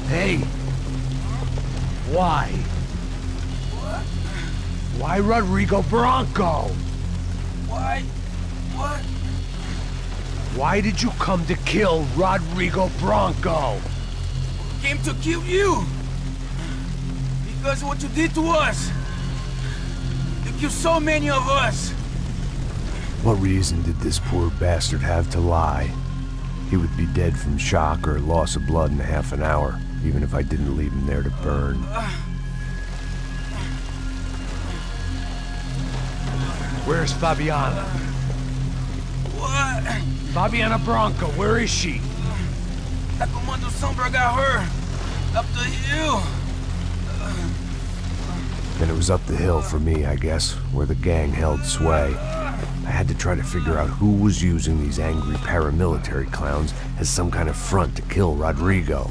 Hey! Why? What? Why Rodrigo Bronco? Why? What? Why did you come to kill Rodrigo Bronco? Came to kill you! Because of what you did to us! You killed so many of us! What reason did this poor bastard have to lie? He would be dead from shock or loss of blood in half an hour, even if I didn't leave him there to burn. Where's Fabiana? What? Fabiana Bronco, where is she? That Comando Sombra got her! Up the hill! Then it was up the hill for me, I guess, where the gang held sway. I had to try to figure out who was using these angry paramilitary clowns as some kind of front to kill Rodrigo.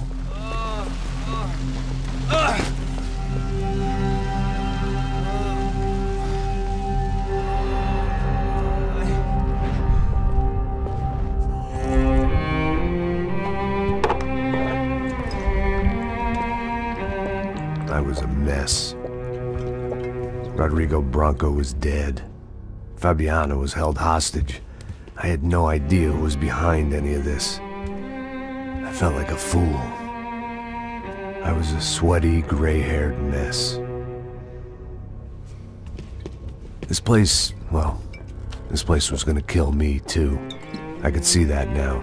I was a mess. Rodrigo Bronco was dead. Fabiana was held hostage. I had no idea who was behind any of this. I felt like a fool. I was a sweaty, gray-haired mess. This place, well, this place was gonna kill me too. I could see that now.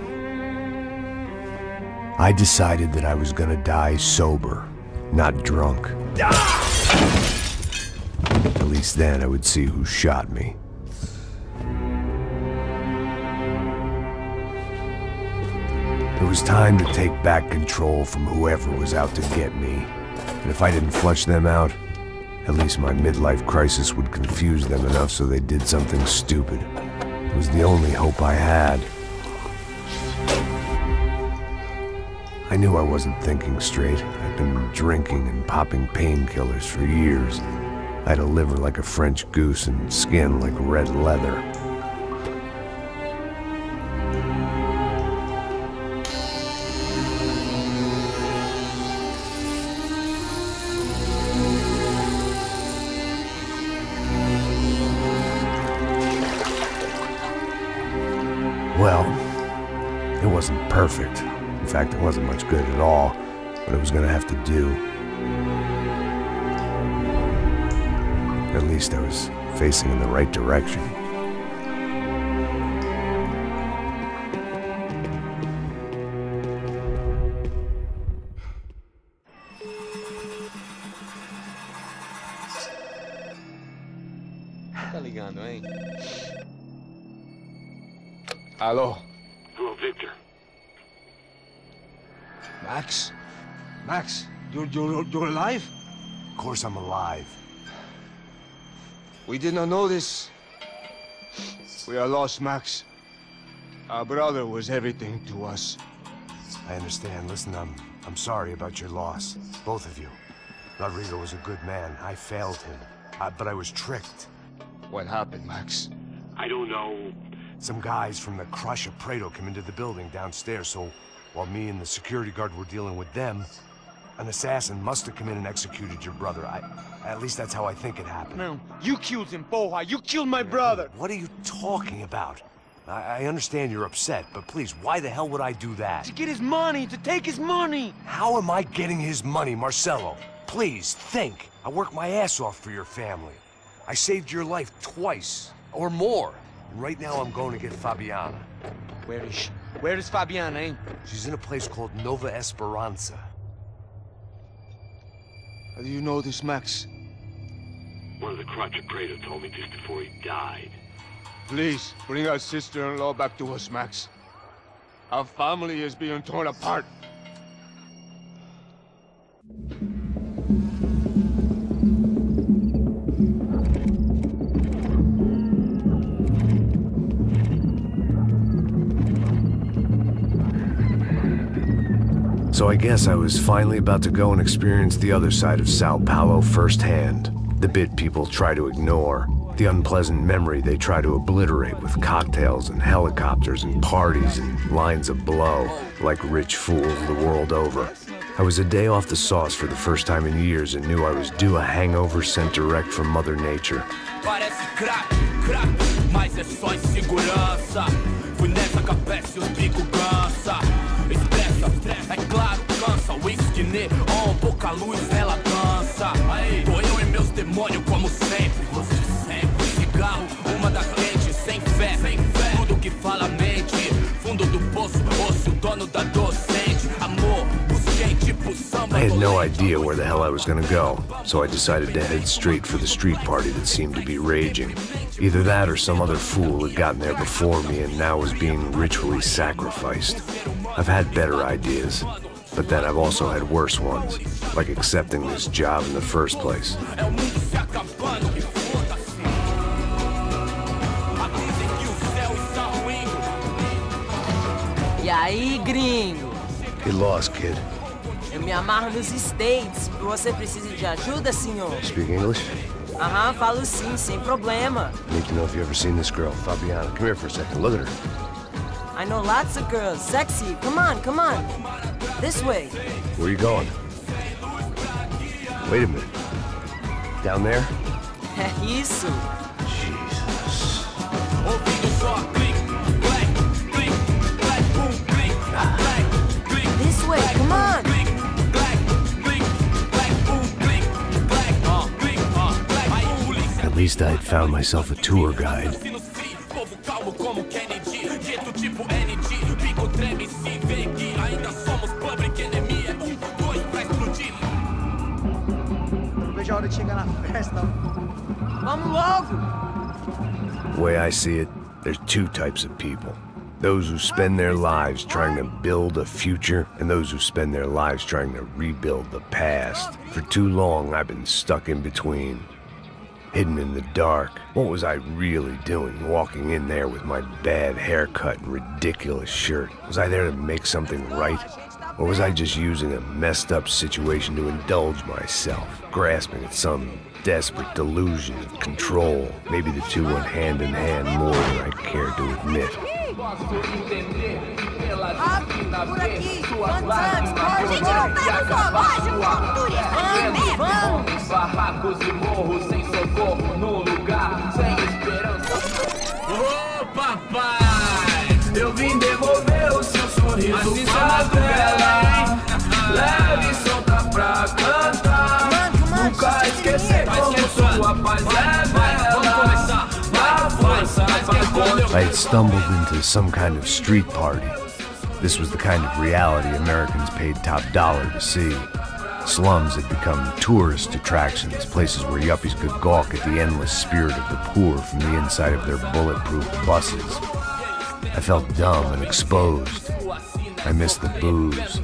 I decided that I was gonna die sober, not drunk. At least then I would see who shot me. It was time to take back control from whoever was out to get me. And if I didn't flush them out, at least my midlife crisis would confuse them enough so they did something stupid. It was the only hope I had. I knew I wasn't thinking straight. I'd been drinking and popping painkillers for years. I had a liver like a French goose and skin like red leather. Well, it wasn't perfect. In fact, it wasn't much good at all, but it was gonna have to do. At least I was facing in the right direction. Tá ligando, hein? Alô? Hello, Victor. Max? Max, you're alive? Of course I'm alive. We did not know this. We are lost, Max. Our brother was everything to us. I understand. Listen, I'm sorry about your loss. Both of you. Rodrigo was a good man. I failed him. But I was tricked. What happened, Max? I don't know. Some guys from the Crush of Prado came into the building downstairs, so while me and the security guard were dealing with them, an assassin must have come in and executed your brother. At least that's how I think it happened. No, you killed him, Porra. You killed my brother. What are you talking about? I understand you're upset, but please, why the hell would I do that? To get his money, to take his money. How am I getting his money, Marcelo? Please, think. I worked my ass off for your family. I saved your life twice, or more. And right now I'm going to get Fabiana. Where is she? Where is Fabiana, eh? She's in a place called Nova Esperanza. How do you know this, Max? One of the Crotch of Prado told me just before he died. Please, bring our sister-in-law back to us, Max. Our family is being torn apart. So I guess I was finally about to go and experience the other side of Sao Paulo firsthand. The bit people try to ignore. The unpleasant memory they try to obliterate with cocktails and helicopters and parties and lines of blow, like rich fools the world over. I was a day off the sauce for the first time in years and knew I was due a hangover sent direct from Mother Nature. Parece crack, crack, mas é só insegurança. Fui nessa capeste, os bico cansa. Estressa, é claro, cansa. Whisky neon, pouca luz, ela dança. Tô eu e meus demônios como sempre. Você sempre. Cigarro, uma da quente, sem fé. Tudo que fala mente. Fundo do poço, osso, dono da docente. Amor, busquei tipo samba. I had no idea where the hell I was gonna go, so I decided to head straight for the street party that seemed to be raging. Either that or some other fool had gotten there before me and now was being ritually sacrificed. I've had better ideas, but then I've also had worse ones, like accepting this job in the first place. E aí, gringo? Get lost, kid. Eu me amarro nos States. Você precisa de ajuda, senhor? Speak English? Aham, falo sim, sem problema. Need to know if you've ever seen this girl, Fabiana. Come here for a second. Look at her. I know lots of girls. Sexy. Come on, come on. This way. Where are you going? Wait a minute. Down there? É isso. Jesus. This way, come on. At least I had found myself a tour guide. Vamos logo. The way I see it, there's two types of people. Those who spend their lives trying to build a future, and those who spend their lives trying to rebuild the past. For too long, I've been stuck in between. Hidden in the dark. What was I really doing, walking in there with my bad haircut and ridiculous shirt? Was I there to make something right? Or was I just using a messed up situation to indulge myself, grasping at some desperate delusion of control? Maybe the two went hand in hand more than I care to admit. Por aqui. Quantos pode? Gente, não pega sua loja, vamos. Barracos e morros sem socorro no lugar, sem esperança. Ô papai, eu vim devolver o seu sorriso favela. Leve e solta pra cantar. Nunca esquecer como sua paz é bela. Dá força pra continuar. I had stumbled into some kind of street party. This was the kind of reality Americans paid top dollar to see. Slums had become tourist attractions, places where yuppies could gawk at the endless spirit of the poor from the inside of their bulletproof buses. I felt dumb and exposed. I missed the booze.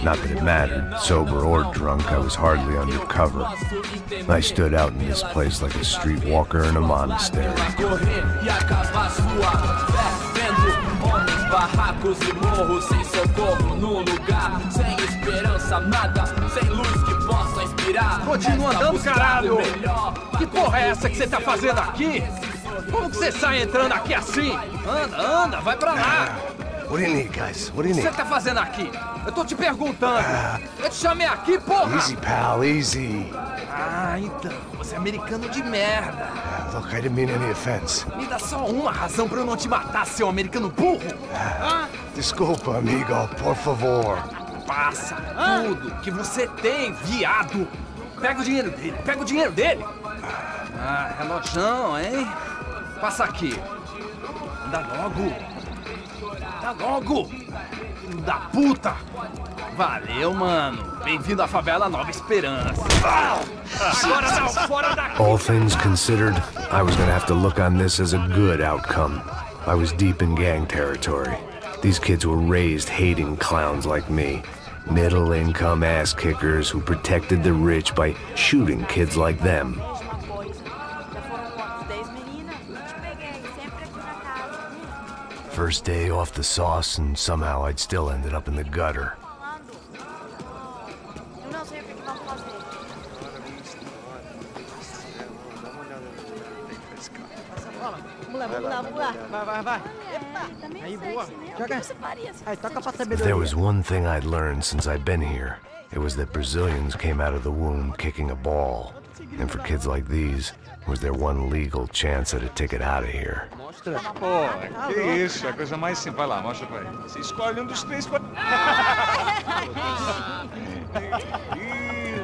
Not that it mattered, sober or drunk, I was hardly undercover. I stood out in this place like a streetwalker in a monastery. Barracos e morros sem socorro no lugar, sem esperança, nada, sem luz que possa inspirar. Continua andando, caralho! Que porra é essa que você tá fazendo aqui? Como que você sai entrando aqui assim? Anda, vai pra lá! What do you need, guys? What do you O que need? você tá fazendo aqui? Eu tô te perguntando. Eu te chamei aqui, porra! Easy, pal, easy. Ah, então, você é americano de merda. Look, I didn't mean any offense. Me dá só uma razão pra eu não te matar, seu americano burro. Desculpa, amigo, por favor. Passa tudo que você tem, viado. Pega o dinheiro dele, Ah, relojão, hein? Passa aqui. Anda logo. Filho da puta. Valeu, mano. Bem-vindo à favela Nova Esperança. Agora não, fora daqui. All things considered, I was gonna have to look on this as a good outcome. I was deep in gang territory. These kids were raised hating clowns like me. Middle-income ass-kickers who protected the rich by shooting kids like them. First day off the sauce, and somehow I'd still ended up in the gutter. Vai. Aí, boa. Joga. Aí, toca pra If sabedoria. there was one thing I'd learned since I'd been here, it was that Brazilians came out of the womb kicking a ball. And for kids like these, was their one legal chance at a ticket out of here. Pô, que isso, é a coisa mais simples. Vai lá, mostra pra ele. Você escolhe um dos três.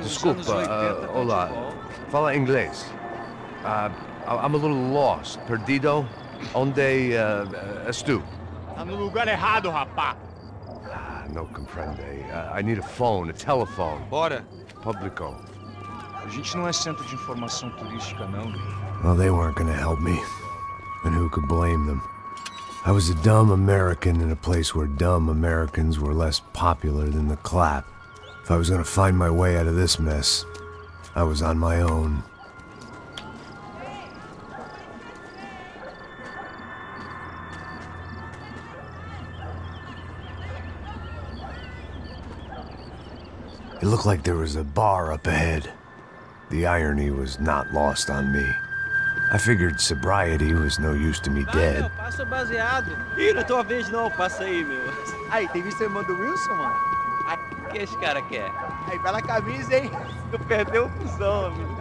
Desculpa, olá. Fala inglês. I'm a little lost. Perdido? Onde estou? Tá no lugar errado, rapá. No comprende. I need a phone, a telephone. Bora. Publico. A gente não é centro de informação turística, não. Well, they weren't gonna help me. And who could blame them? I was a dumb American in a place where dumb Americans were less popular than the clap. If I was gonna find my way out of this mess, I was on my own. It looked like there was a bar up ahead. The irony was not lost on me. I figured sobriety was no use to me dead. Meu, passa o baseado. Ih, não é tua vez não, passa aí, meu. Aí, tem visto a irmã do Wilson, mano? O que esse cara quer? Aí, bela camisa, hein? Tu perdeu o fusão, amigo.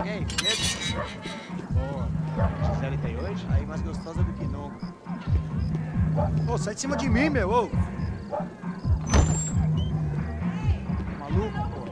E aí, beleza? Boa. Gisele tem hoje? Aí, mais gostosa do que nunca. Ô, sai de cima de mim, meu. Ô. Maluco, pô.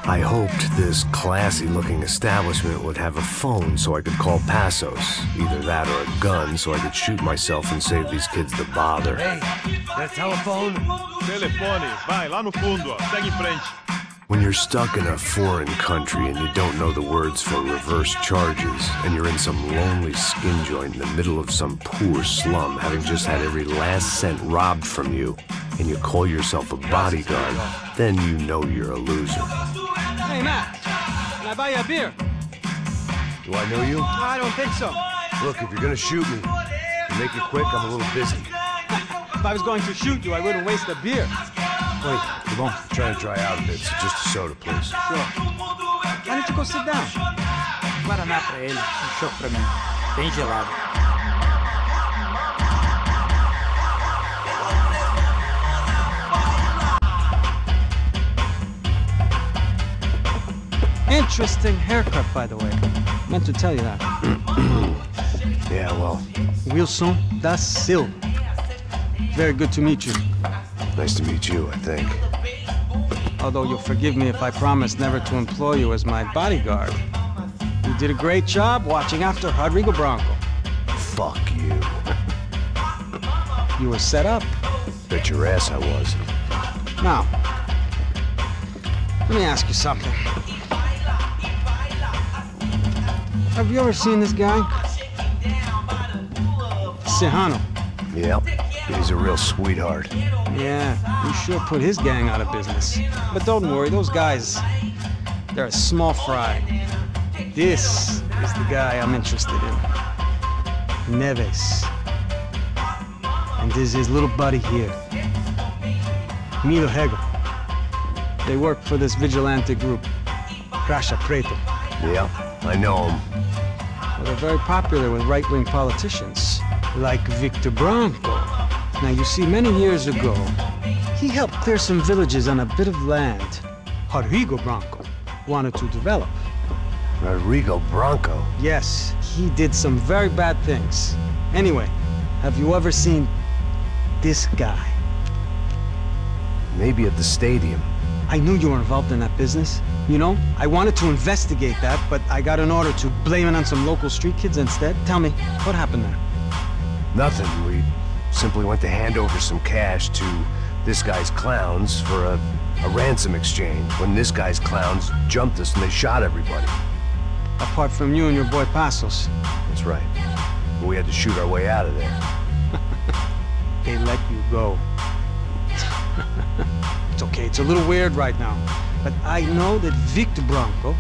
I hoped this classy-looking establishment would have a phone so I could call Passos. Either that or a gun so I could shoot myself and save these kids the bother. Hey, that telephone? Telefone, vai, lá no fundo, ó. Segue em frente. When you're stuck in a foreign country and you don't know the words for reverse charges, and you're in some lonely skin joint in the middle of some poor slum, having just had every last cent robbed from you, and you call yourself a bodyguard, then you know you're a loser. Hey, Matt. Can I buy you a beer? Do I know you? I don't think so. Look, if you're gonna shoot me, make it quick, I'm a little busy. If I was going to shoot you, I wouldn't waste a beer. Wait, come on. I'm trying to dry out a bit, so just a soda, please. Sure. Why don't you go sit down? Guaraná pra ele, chopp pra mim. Bem gelado. Interesting haircut, by the way. Meant to tell you that. Yeah, well, Wilson da Silva. Very good to meet you. nice to meet you, I think. Although you'll forgive me if I promise never to employ you as my bodyguard. You did a great job watching after Rodrigo Branco. Fuck you. You were set up. Bet your ass I was. Now, let me ask you something. Have you ever seen this guy? Serrano. Yep, he's a real sweetheart. Yeah, he sure put his gang out of business. But don't worry, those guys, they're a small fry. This is the guy I'm interested in. Neves. And this is his little buddy here. Milo Hegel. They work for this vigilante group, Crasha Preto. Yep, I know him. Well, they're very popular with right-wing politicians, like Victor Branco. Now, you see, many years ago, he helped clear some villages on a bit of land Rodrigo Branco wanted to develop. Rodrigo Branco? Yes, he did some very bad things. Anyway, have you ever seen this guy? Maybe at the stadium. I knew you were involved in that business. You know, I wanted to investigate that, but I got an order to blame it on some local street kids instead. Tell me, what happened there? Nothing. We simply went to hand over some cash to this guy's clowns for a ransom exchange when this guy's clowns jumped us and they shot everybody. Apart from you and your boy Passos. That's right. But we had to shoot our way out of there. They let you go. It's okay, it's a little weird right now. But I know that Victor Branco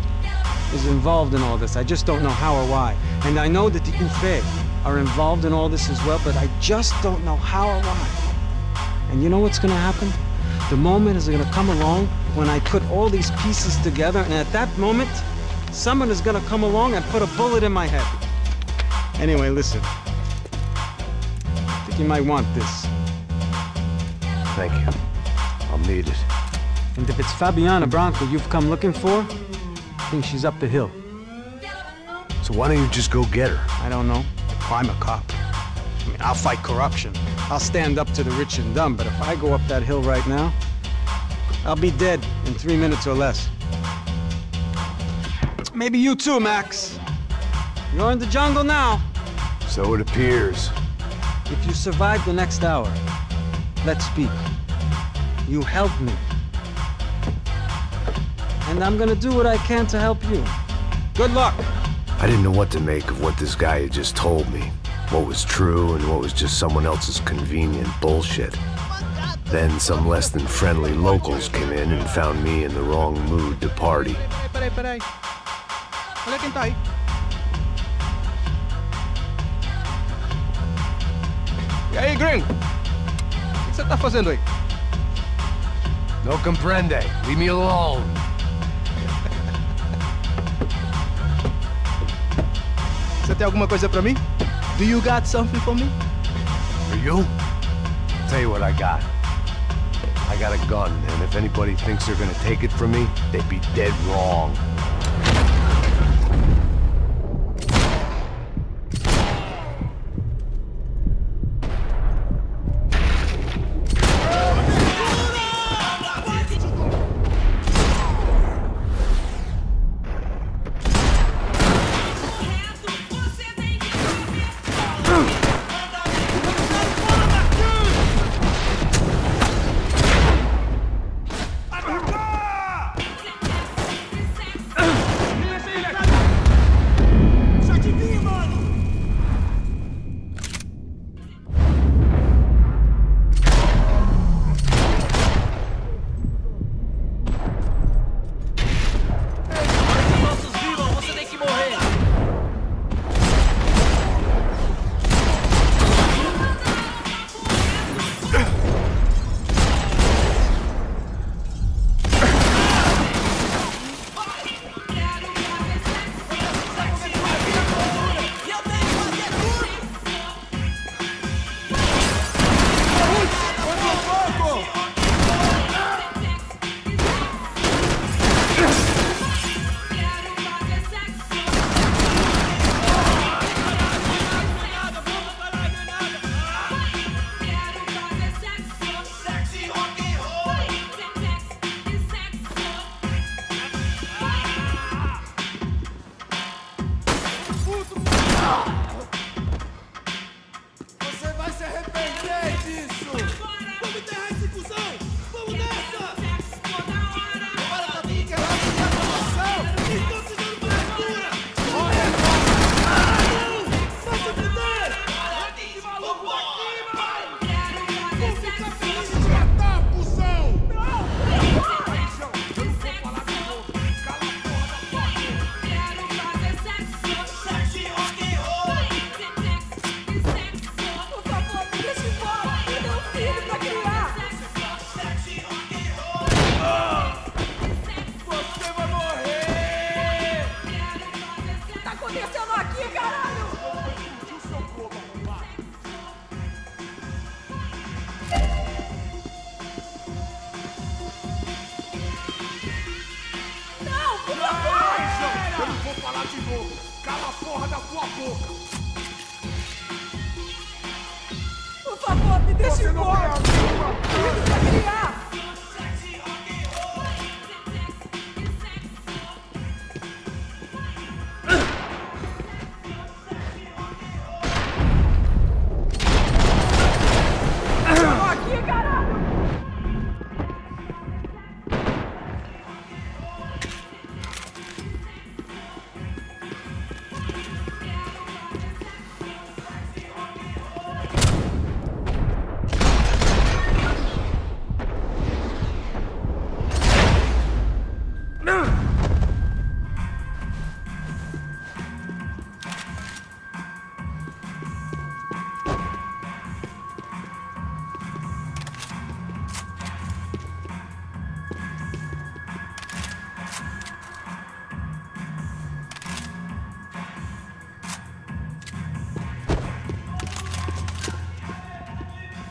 is involved in all this. I just don't know how or why. And I know that the Ufe are involved in all this as well, but I just don't know how or why. And you know what's gonna happen? The moment is gonna come along when I put all these pieces together, and at that moment, someone is gonna come along and put a bullet in my head. Anyway, listen. I think you might want this. Thank you. I'll need it. And if it's Fabiana Branco you've come looking for, I think she's up the hill. So why don't you just go get her? I don't know. I'm a cop. I mean, I'll fight corruption. I'll stand up to the rich and dumb, but if I go up that hill right now, I'll be dead in 3 minutes or less. Maybe you too, Max. You're in the jungle now. So it appears. If you survive the next hour, let's speak. You helped me. And I'm gonna do what I can to help you. Good luck! I didn't know what to make of what this guy had just told me. What was true and what was just someone else's convenient bullshit. Then some less than friendly locals came in and found me in the wrong mood to party. Peraí. Olha quem tá aí. E aí, gringo? O que você tá fazendo aí? No comprende. Leave me alone. Você tem alguma coisa pra mim? Do you got something for me? For you? Tell you what I got. I got a gun, and if anybody thinks they're gonna take it from me, they'd be dead wrong.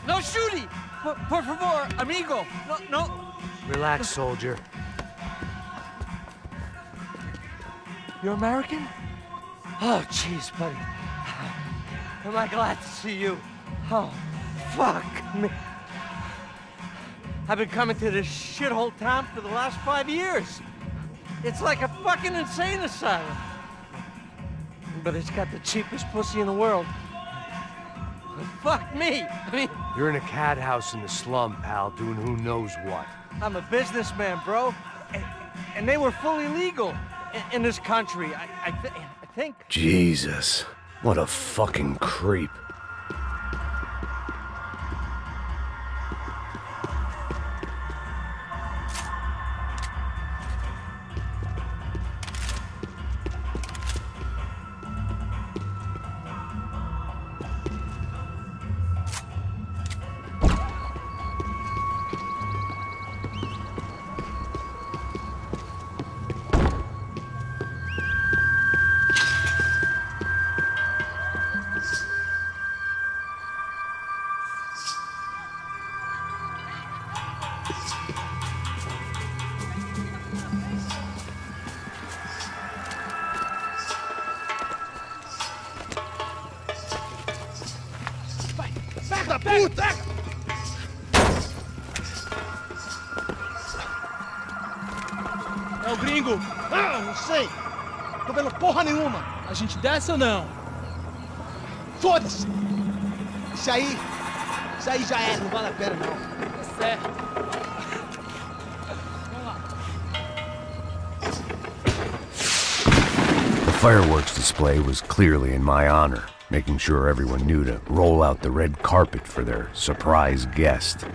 No shooting! Por favor, amigo. No. Relax, soldier. You're American? Oh, jeez, buddy. Am I glad to see you? Oh, fuck me. I've been coming to this shithole town for the last 5 years. It's like a fucking insane asylum. But it's got the cheapest pussy in the world. Fuck me. I mean... You're in a cat house in the slum, pal, doing who knows what. I'm a businessman, bro. And they were fully legal in this country. I think... Jesus. What a fucking creep. Puta! É o gringo! Ah, não sei! Tô vendo porra nenhuma! A gente desce ou não? Foda-se! Isso aí já é, não vale a pena não. É certo. Vamos lá. The fireworks display was clearly in my honor, making sure everyone knew to roll out the red carpet for their surprise guest.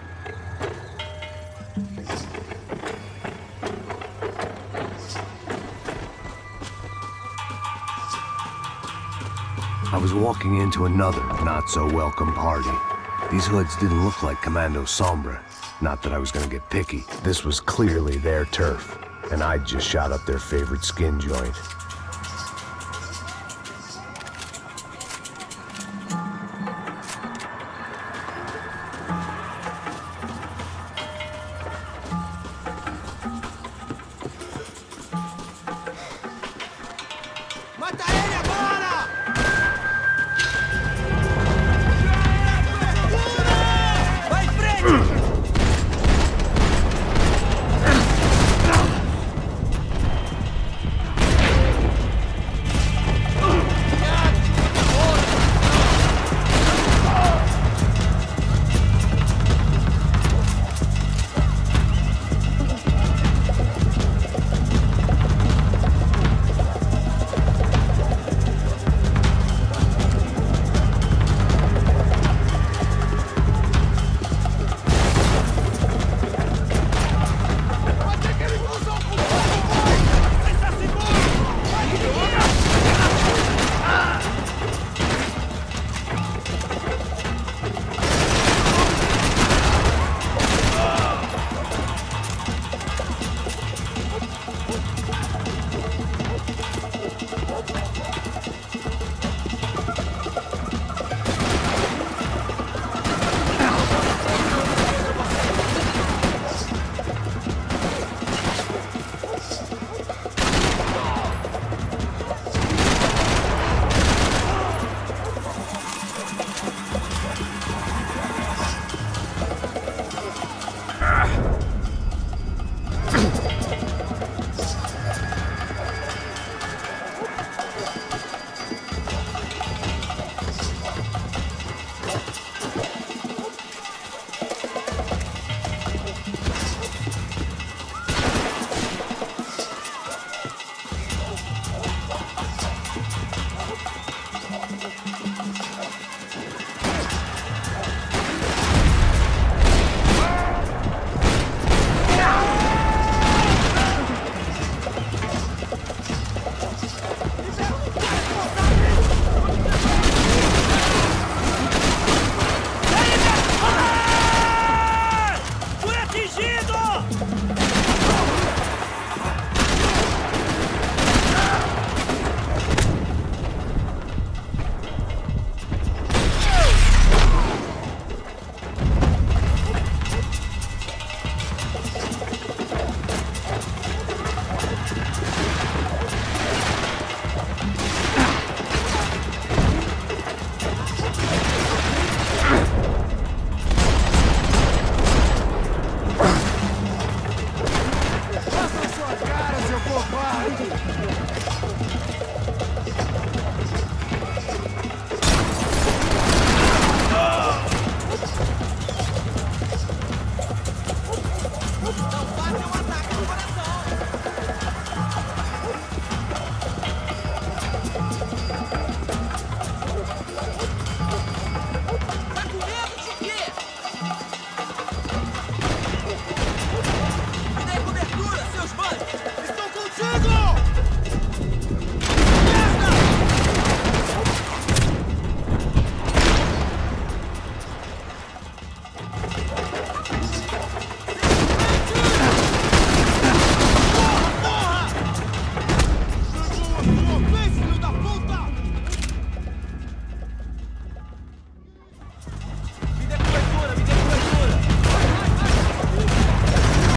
I was walking into another not-so-welcome party. These hoods didn't look like Commando Sombra. Not that I was gonna get picky. This was clearly their turf, and I'd just shot up their favorite skin joint.